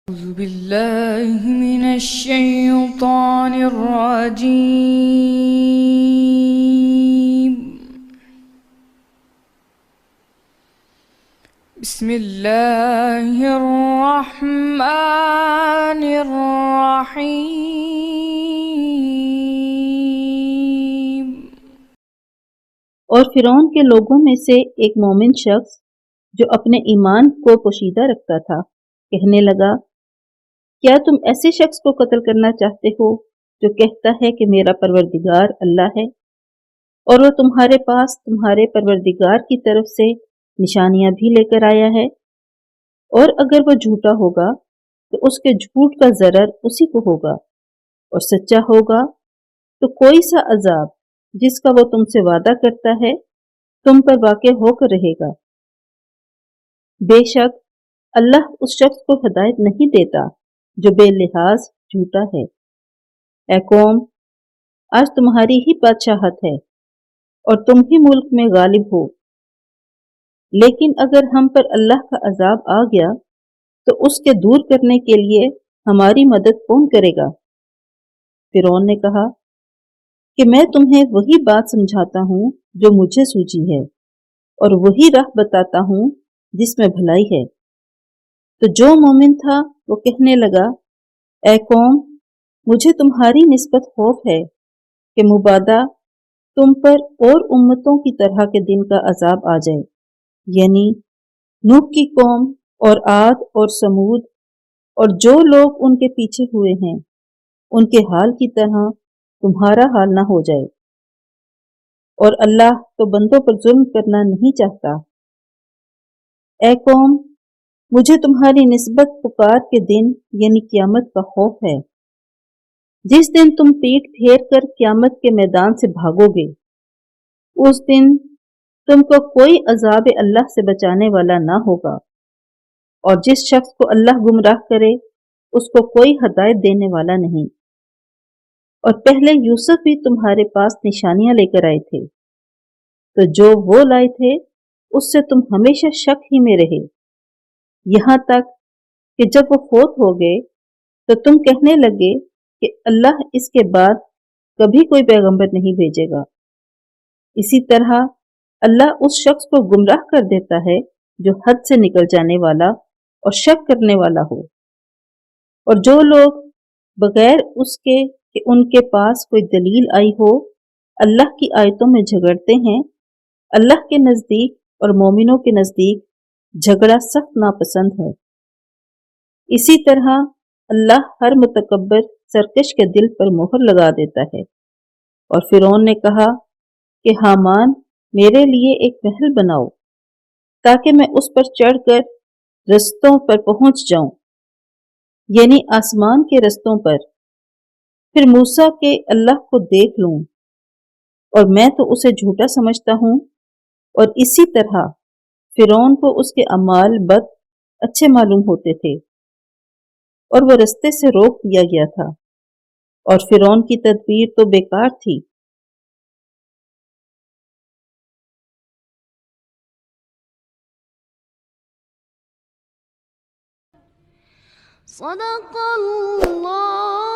أعوذ بالله من الشيطان الرجيم. بسم الله الرحمن الرحيم. اور فرعون کے لوگوں میں سے ایک مومن شخص جو اپنے ایمان کو پوشیدہ رکھتا تھا کہنے لگا، کیا تم ایسے شخص کو قتل کرنا چاہتے ہو جو کہتا ہے کہ میرا پروردگار اللہ ہے، اور وہ تمہارے پاس تمہارے پروردگار کی طرف سے نشانیاں بھی لے کر آیا ہے؟ اور اگر وہ جھوٹا ہوگا تو اس کے جھوٹ کا ضرر اسی کو ہوگا، اور سچا ہوگا تو کوئی سا عذاب جس کا وہ تم سے وعدہ کرتا ہے تم پر واقع ہو کر رہے گا۔ بے شک اللہ اس شخص کو ہدایت نہیں دیتا جو بے لحاظ جھوٹا ہے۔ اے قوم، آج تمہاری ہی بادشاہت ہے اور تم ہی ملک میں غالب ہو، لیکن اگر ہم پر اللہ کا عذاب آ گیا تو اس کے دور کرنے کے لیے ہماری مدد کون کرے گا؟ فرعون نے کہا کہ میں تمہیں وہی بات سمجھاتا ہوں جو مجھے سوچی ہے، اور وہی راہ بتاتا ہوں جس میں بھلائی ہے۔ تو جو مومن تھا وہ کہنے لگا، اے قوم، مجھے تمہاری نسبت خوف ہے کہ مبادا تم پر اور امتوں کی طرح کے دن کا عذاب آ جائے، یعنی نوح کی قوم اور عاد اور سمود اور جو لوگ ان کے پیچھے ہوئے ہیں ان کے حال کی طرح تمہارا حال نہ ہو جائے، اور اللہ تو بندوں پر ظلم کرنا نہیں چاہتا۔ اے قوم، مجھے تمہاری نسبت پکار کے دن یعنی قیامت کا خوف ہے، جس دن تم پیٹ پھیر کر قیامت کے میدان سے بھاگو گے۔ اس دن تم کو کوئی عذاب اللہ سے بچانے والا نہ ہوگا، اور جس شخص کو اللہ گمراہ کرے اس کو کوئی ہدایت دینے والا نہیں۔ اور پہلے یوسف بھی تمہارے پاس نشانیاں لے کر آئے تھے، تو جو وہ لائے تھے اس سے تم ہمیشہ شک ہی میں رہے، یہاں تک کہ جب وہ فوت ہو گئے تو تم کہنے لگے کہ اللہ اس کے بعد کبھی کوئی پیغمبر نہیں بھیجے گا۔ اسی طرح اللہ اس شخص کو گمراہ کر دیتا ہے جو حد سے نکل جانے والا اور شک کرنے والا ہو۔ اور جو لوگ بغیر اس کے کہ ان کے پاس کوئی دلیل آئی ہو اللہ کی آیتوں میں جھگڑتے ہیں، اللہ کے نزدیک اور مومنوں کے نزدیک جھگڑا سخت ناپسند ہے۔ اسی طرح اللہ ہر متکبر سرکش کے دل پر مہر لگا دیتا ہے۔ اور فرعون نے کہا کہ حامان، میرے لیے ایک محل بناؤ تاکہ میں اس پر چڑھ کر رستوں پر پہنچ جاؤں، یعنی آسمان کے رستوں پر، پھر موسیٰ کے اللہ کو دیکھ لوں، اور میں تو اسے جھوٹا سمجھتا ہوں۔ اور اسی طرح فرعون کو اس کے اعمال بد اچھے معلوم ہوتے تھے، اور وہ رستے سے روک دیا گیا تھا، اور فرعون کی تدبیر تو بیکار تھی۔ صدق اللہ